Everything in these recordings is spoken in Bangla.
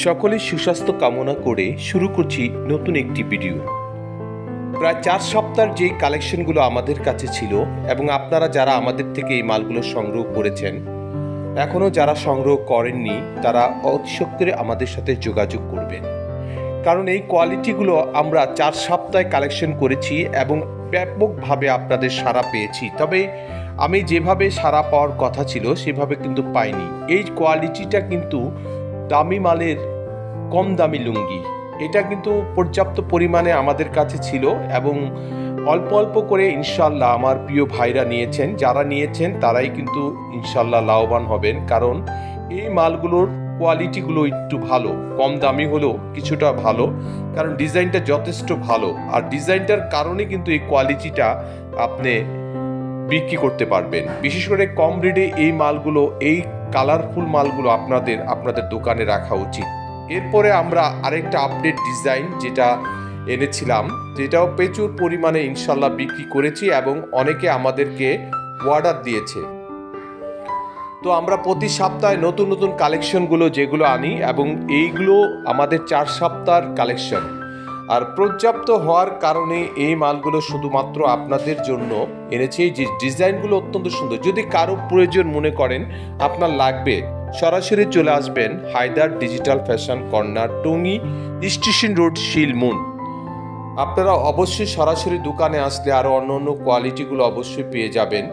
সকলের সুস্বাস্থ্য কামনা করে শুরু করছি নতুন একটি ভিডিও। প্রায় 4 সপ্তাহের যেই কালেকশনগুলো আমাদের কাছে ছিল এবং আপনারা যারা আমাদের থেকে এই মালগুলো সংগ্রহ করেছেন, এখনও যারা সংগ্রহ করেননি তারা অতিশক্তি আমাদের সাথে যোগাযোগ করবেন, কারণ এই কোয়ালিটিগুলো আমরা 4 সপ্তাহে কালেকশন করেছি এবং ব্যাপকভাবে আপনাদের সাড়া পেয়েছি। তবে আমি যেভাবে সাড়া পাওয়ার কথা ছিল সেভাবে কিন্তু পাইনি। এই কোয়ালিটিটা কিন্তু দামি মালের কম দামি লুঙ্গি, এটা কিন্তু পর্যাপ্ত পরিমাণে আমাদের কাছে ছিল এবং অল্প অল্প করে ইনশাল্লাহ আমার প্রিয় ভাইরা নিয়েছেন। যারা নিয়েছেন তারাই কিন্তু ইনশাল্লাহ লাভবান হবেন, কারণ এই মালগুলোর কোয়ালিটিগুলো একটু ভালো, কম দামি হলেও কিছুটা ভালো, কারণ ডিজাইনটা যথেষ্ট ভালো। আর ডিজাইনটার কারণে কিন্তু এই কোয়ালিটিটা আপনি বিক্রি করতে পারবেন। বিশেষ করে কম রেটে এই মালগুলো, এই কালারফুল মালগুলো আপনাদের দোকানে রাখা উচিত। এরপরে আমরা আরেকটা আপডেট ডিজাইন যেটা এনেছিলাম, যেটাও প্রচুর পরিমাণে ইনশাল্লাহ বিক্রি করেছি এবং অনেকে আমাদেরকে অর্ডার দিয়েছে। তো আমরা প্রতি সপ্তাহে নতুন নতুন কালেকশনগুলো যেগুলো আনি এবং এইগুলো আমাদের 4 সপ্তাহের কালেকশন। আর পর্যাপ্ত হওয়ার কারণে এই মালগুলো শুধুমাত্র আপনাদের জন্য এনেছি। যে ডিজাইনগুলো অত্যন্ত সুন্দর। যদি কারো প্রয়োজন মনে করেন আপনার লাগবে, সরাসরি চলে আসবেন Haidar digital fashion corner, Tongi station road, Shilmun. আপনারা অবশ্যই সরাসরি দোকানে আসলে আরও অন্য কোয়ালিটিগুলো অবশ্যই পেয়ে যাবেন।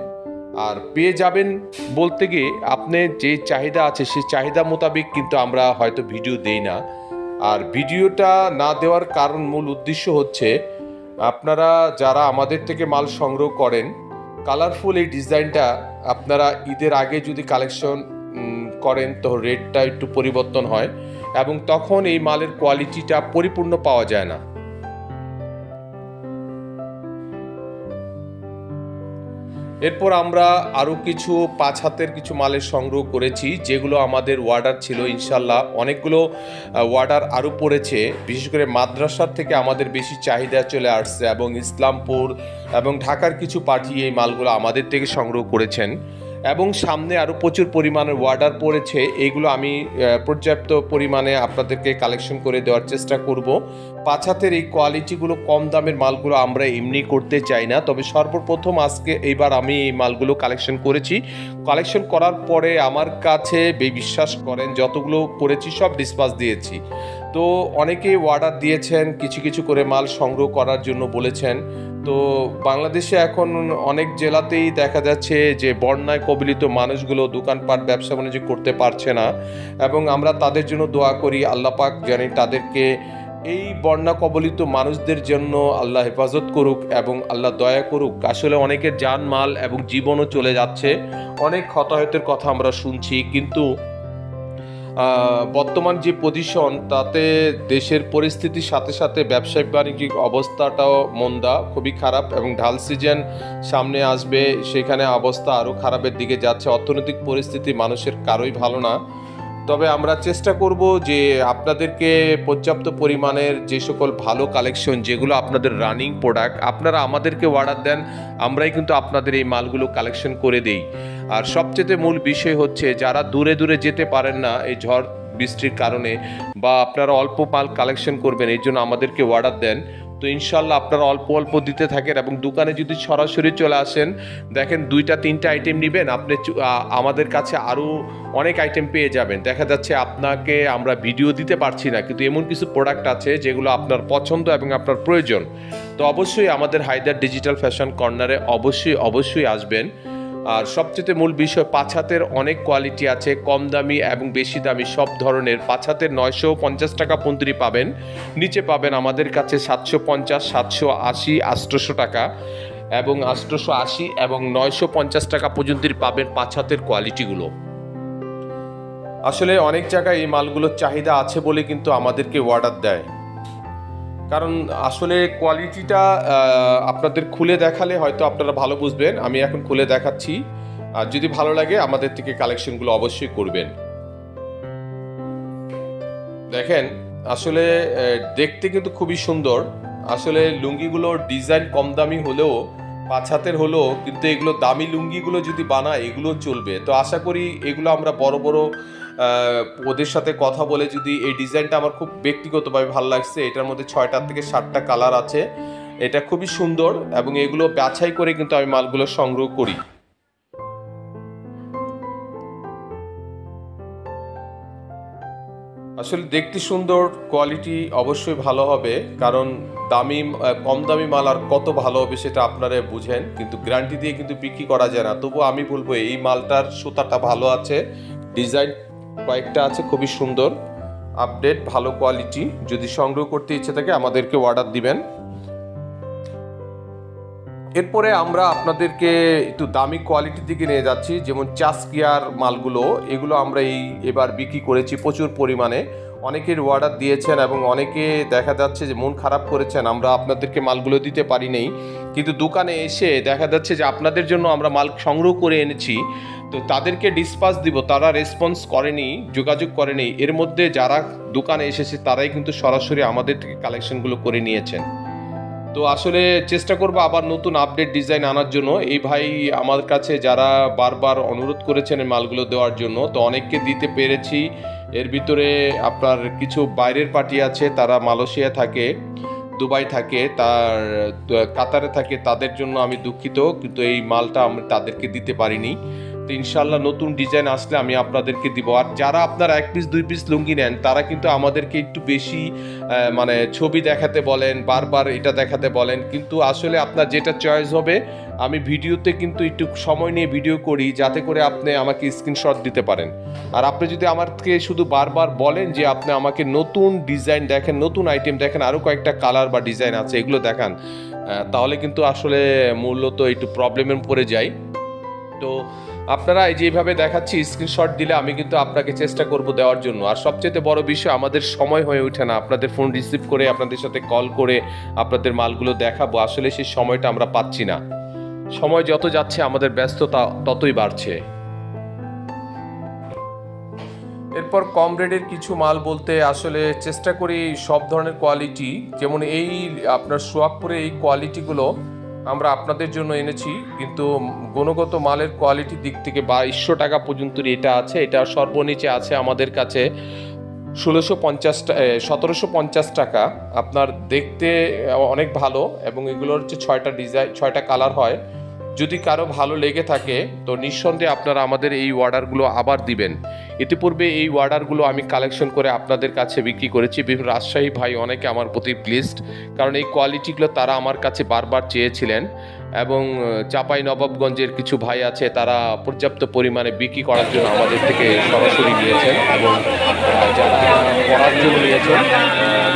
আর পেয়ে যাবেন বলতে গিয়ে আপনি যে চাহিদা আছে সেই চাহিদা মোতাবেক কিন্তু আমরা হয়তো ভিডিও দেই না। আর ভিডিওটা না দেওয়ার কারণ, মূল উদ্দেশ্য হচ্ছে আপনারা যারা আমাদের থেকে মাল সংগ্রহ করেন, কালারফুল এই ডিজাইনটা আপনারা ঈদের আগে যদি কালেকশন করেন তো রেটটা একটু পরিবর্তন হয় এবং তখন এই মালের কোয়ালিটিটা পরিপূর্ণ পাওয়া যায় না। এরপর আমরা আরও কিছু 5 হাতের কিছু মালের সংগ্রহ করেছি, যেগুলো আমাদের অর্ডার ছিল। ইনশাল্লাহ অনেকগুলো অর্ডার আরও পড়েছে। বিশেষ করে মাদ্রাসার থেকে আমাদের বেশি চাহিদা চলে আসছে এবং ইসলামপুর এবং ঢাকার কিছু পার্টি এই মালগুলো আমাদের থেকে সংগ্রহ করেছেন এবং সামনে আরও প্রচুর পরিমাণের অর্ডার পড়েছে। এইগুলো আমি পর্যাপ্ত পরিমাণে আপনাদেরকে কালেকশন করে দেওয়ার চেষ্টা করব। 5 হাতের এই কোয়ালিটিগুলো, কম দামের মালগুলো আমরা এমনি করতে চাই না। তবে সর্বপ্রথম আজকে এইবার আমি এই মালগুলো কালেকশন করেছি। কালেকশন করার পরে আমার কাছে বিশ্বাস করেন যতগুলো করেছি সব ডিসপাস দিয়েছি। তো অনেকেই অর্ডার দিয়েছেন, কিছু কিছু করে মাল সংগ্রহ করার জন্য বলেছেন। তো বাংলাদেশে এখন অনেক জেলাতেই দেখা যাচ্ছে যে বন্যায় কবলিত মানুষগুলো দোকানপাট ব্যবসা বাণিজ্য করতে পারছে না এবং আমরা তাদের জন্য দোয়া করি। আল্লাহ পাক জানি তাদেরকে এই বন্যা কবলিত মানুষদের জন্য আল্লাহ হেফাজত করুক এবং আল্লাহ দয়া করুক। আসলে অনেকের জান মাল এবং জীবনও চলে যাচ্ছে, অনেক হতাহতের কথা আমরা শুনছি। কিন্তু বর্তমান যে পজিশন, তাতে দেশের পরিস্থিতির সাথে সাথে ব্যবসায়িক বাণিজ্যিক অবস্থাটাও মন্দা, খুবই খারাপ এবং ঢাল সিজন সামনে আসবে, সেখানে অবস্থা আরও খারাপের দিকে যাচ্ছে। অর্থনৈতিক পরিস্থিতি মানুষের কারোই ভালো না। তবে আমরা চেষ্টা করব যে আপনাদেরকে পর্যাপ্ত পরিমাণের যে সকল ভালো কালেকশন, যেগুলো আপনাদের রানিং প্রোডাক্ট, আপনারা আমাদেরকে অর্ডার দেন, আমরাই কিন্তু আপনাদের এই মালগুলো কালেকশন করে দেই। আর সবচেয়ে মূল বিষয় হচ্ছে যারা দূরে দূরে যেতে পারেন না এই ঝড় বৃষ্টির কারণে, বা আপনারা অল্প মাল কালেকশন করবেন এই জন্য আমাদেরকে অর্ডার দেন, তো ইনশাল্লাহ আপনারা অল্প অল্প দিতে থাকেন এবং দোকানে যদি সরাসরি চলে আসেন, দেখেন 2-3টা আইটেম নেবেন, আপনি আমাদের কাছে আরও অনেক আইটেম পেয়ে যাবেন। দেখা যাচ্ছে আপনাকে আমরা ভিডিও দিতে পারছি না, কিন্তু এমন কিছু প্রোডাক্ট আছে যেগুলো আপনার পছন্দ এবং আপনার প্রয়োজন। তো অবশ্যই আমাদের হায়দার ডিজিটাল ফ্যাশন কর্নারে অবশ্যই আসবেন। আর সবচেয়ে মূল বিষয়, 5 হাতের অনেক কোয়ালিটি আছে, কম দামি এবং বেশি দামি সব ধরনের। 5 হাতের 950 টাকা পর্যন্ত পাবেন, নিচে পাবেন আমাদের কাছে 750, 780, 800 টাকা এবং 880 এবং 950 টাকা পর্যন্ত পাবেন 5 হাতের কোয়ালিটিগুলো। আসলে অনেক জায়গায় এই মালগুলোর চাহিদা আছে বলে কিন্তু আমাদেরকে অর্ডার দেয়, কারণ আসলে কোয়ালিটিটা আপনাদের খুলে দেখালে হয়তো আপনারা ভালো বুঝবেন। আমি এখন খুলে দেখাচ্ছি, আর যদি ভালো লাগে আমাদের থেকে কালেকশনগুলো অবশ্যই করবেন। দেখেন আসলে দেখতে কিন্তু খুবই সুন্দর। আসলে লুঙ্গিগুলোর ডিজাইন কম দামি হলেও, 5 হাতের হলেও, কিন্তু এগুলো দামি লুঙ্গিগুলো যদি বানায় এগুলো চলবে। তো আশা করি এগুলো আমরা বড় বড় ওদের সাথে কথা বলে যদি এই ডিজাইনটা আমার খুব ব্যক্তিগতভাবে ভালো লাগছে। এটার মধ্যে 6টা থেকে 7টা কালার আছে, এটা খুবই সুন্দর এবং এগুলো বাছাই করে কিন্তু আমি মালগুলো সংগ্রহ করি। আসলে দেখতে সুন্দর, কোয়ালিটি অবশ্যই ভালো হবে, কারণ কম দামি মাল আর কত ভালো হবে সেটা আপনারা বুঝেন, কিন্তু গ্যারান্টি দিয়ে কিন্তু বিক্রি করা যায় না। তবু আমি বলবো এই মালটার সুতাটা ভালো আছে, ডিজাইন কয়েকটা আছে খুবই সুন্দর, আপডেট, ভালো কোয়ালিটি। যদি সংগ্রহ করতে ইচ্ছে থাকে আমাদেরকে অর্ডার দিবেন। এরপরে আমরা আপনাদেরকে একটু দামি কোয়ালিটির দিকে নিয়ে যাচ্ছি, যেমন চাষকিয়ার মালগুলো, এগুলো আমরা এবার বিক্রি করেছি প্রচুর পরিমাণে। অনেকের অর্ডার দিয়েছেন এবং অনেকে দেখা যাচ্ছে যে মন খারাপ করেছেন আমরা আপনাদেরকে মালগুলো দিতে পারি নাই, কিন্তু দোকানে এসে দেখা যাচ্ছে যে আপনাদের জন্য আমরা মাল সংগ্রহ করে এনেছি, তো তাদেরকে ডিসপাস দিব, তারা রেসপন্স করেনি, যোগাযোগ করেনি। এর মধ্যে যারা দোকানে এসেছে তারাই কিন্তু সরাসরি আমাদের থেকে কালেকশনগুলো করে নিয়েছেন। তো আসলে চেষ্টা করবো আবার নতুন আপডেট ডিজাইন আনার জন্য। এই ভাই আমার কাছে যারা বারবার অনুরোধ করেছেন এই মালগুলো দেওয়ার জন্য, তো অনেককে দিতে পেরেছি। এর ভিতরে আপনার কিছু বাইরের পার্টি আছে, তারা মালয়েশিয়া থাকে, দুবাই থাকে, তার কাতারে থাকে, তাদের জন্য আমি দুঃখিত, কিন্তু এই মালটা আমি তাদেরকে দিতে পারিনি। তো ইনশাল্লাহ নতুন ডিজাইন আসলে আমি আপনাদেরকে দিব। আর যারা আপনারা 1 পিস 2 পিস লুঙ্গি নেন তারা কিন্তু আমাদেরকে একটু বেশি মানে ছবি দেখাতে বলেন, বারবার এটা দেখাতে বলেন, কিন্তু আসলে আপনার যেটা চয়েস হবে আমি ভিডিওতে কিন্তু একটু সময় নিয়ে ভিডিও করি, যাতে করে আপনি আমাকে স্ক্রিনশট দিতে পারেন। আর আপনি যদি আমাকে শুধু বারবার বলেন যে আপনি আমাকে নতুন ডিজাইন দেখেন, নতুন আইটেম দেখেন, আরও কয়েকটা কালার বা ডিজাইন আছে এগুলো দেখান, তাহলে কিন্তু আসলে মূলত একটু প্রবলেমে পড়ে যাই। তো আপনারা এই যেভাবে দেখাচ্ছি স্ক্রিনশট দিলে আমি কিন্তু আপনাকে চেষ্টা করব দেওয়ার জন্য। আর সবচেয়ে বড় বিষয়, আমাদের সময় হয়ে ওঠে না আপনাদের ফোন রিসিভ করে আপনাদের সাথে কল করে আপনাদের মালগুলো দেখাবো, আসলে সেই সময়টা আমরা পাচ্ছি না। সময় যত যাচ্ছে আমাদের ব্যস্ততা ততই বাড়ছে। এরপর কম রেটের কিছু মাল বলতে আসলে চেষ্টা করি সব ধরনের কোয়ালিটি, যেমন এই আপনার সোয়াগপুরে এই কোয়ালিটিগুলো আমরা আপনাদের জন্য এনেছি, কিন্তু গুণগত মালের কোয়ালিটির দিক থেকে 2200 টাকা পর্যন্ত এটা আছে। এটা সর্বনিচে আছে আমাদের কাছে 1750 টাকা। আপনার দেখতে অনেক ভালো এবং এগুলোর হচ্ছে 6টা ডিজাইন, 6টা কালার হয়। যদি কারো ভালো লেগে থাকে তো নিঃসন্দেহে আপনারা আমাদের এই অর্ডারগুলো আবার দিবেন। ইতিপূর্বে এই অর্ডারগুলো আমি কালেকশন করে আপনাদের কাছে বিক্রি করেছি। বিভিন্ন রাজশাহী ভাই অনেকে আমার প্রতি প্লিজড, কারণ এই কোয়ালিটিগুলো তারা আমার কাছে বারবার চেয়েছিলেন। এবং চাঁপাই নবাবগঞ্জের কিছু ভাই আছে, তারা পর্যাপ্ত পরিমাণে বিক্রি করার জন্য আমাদের থেকে সরাসরি নিয়েছেন, এবং যারা পড়ার জন্য নিয়েছেন,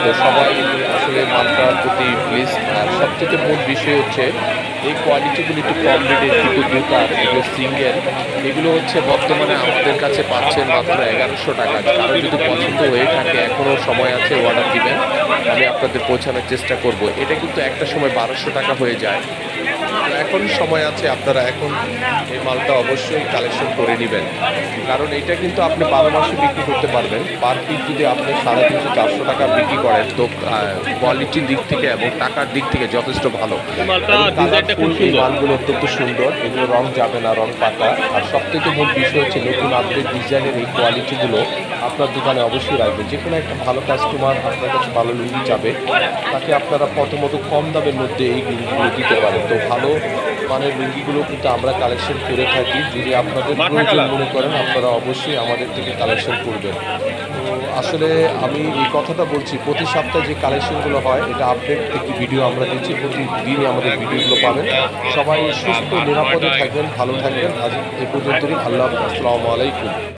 তো সবাই আসলে মালটার প্রতি প্লিজ। আর সবচেয়ে মূল বিষয় হচ্ছে এই কোয়ালিটিগুলো একটু কম রেটের কিছু জুতা, এগুলো সিঙ্গেল, এগুলো হচ্ছে বর্তমানে আমাদের কাছে পাচ্ছেন মাত্র 1100 টাকা। কারো যদি পছন্দ হয়ে থাকে এখনও সময় আছে, অর্ডার দিবেন, আমি আপনাদের পৌঁছানোর চেষ্টা করব। এটা কিন্তু একটা সময় 1200 টাকা হয়ে যায়, এখন সময় আছে, আপনারা এখন এই মালটা অবশ্যই কালেকশন করে নেবেন, কারণ এটা কিন্তু আপনি 12 মাসে বিক্রি করতে পারবেন। পার পিস যদি আপনি 350-400 টাকা বিক্রি করেন তো কোয়ালিটির দিক থেকে এবং টাকার দিক থেকে যথেষ্ট ভালো। এই মালগুলো অত্যন্ত সুন্দর, এগুলো রং যাবে না, রং পাতা। আর সবথেকে মূল বিষয় হচ্ছে নতুন আপডেট ডিজাইনের এই কোয়ালিটিগুলো আপনার দোকানে অবশ্যই রাখবেন। যে কোনো একটা ভালো কাস্টমার আপনার কাছে ভালো লুঙ্গি যাবে, তাকে আপনারা প্রথমত কম দামের মধ্যে এই লুঙ্গিগুলো দিতে পারেন। তো ভালো মানের লুঙ্গিগুলো কিন্তু আমরা কালেকশন করে থাকি। যদি আপনাদের প্রয়োজন মনে করেন আপনারা অবশ্যই আমাদের থেকে কালেকশন করবেন। তো আসলে আমি এই কথাটা বলছি, প্রতি সপ্তাহে যে কালেকশনগুলো হয় এটা আপডেট থেকে ভিডিও আমরা দিচ্ছি, প্রতিদিনই আমাদের ভিডিওগুলো পাবেন। সবাই সুস্থ নিরাপদে থাকবেন, ভালো থাকবেন। আজ এ পর্যন্তই। আল্লাহ, আসসালামু আলাইকুম।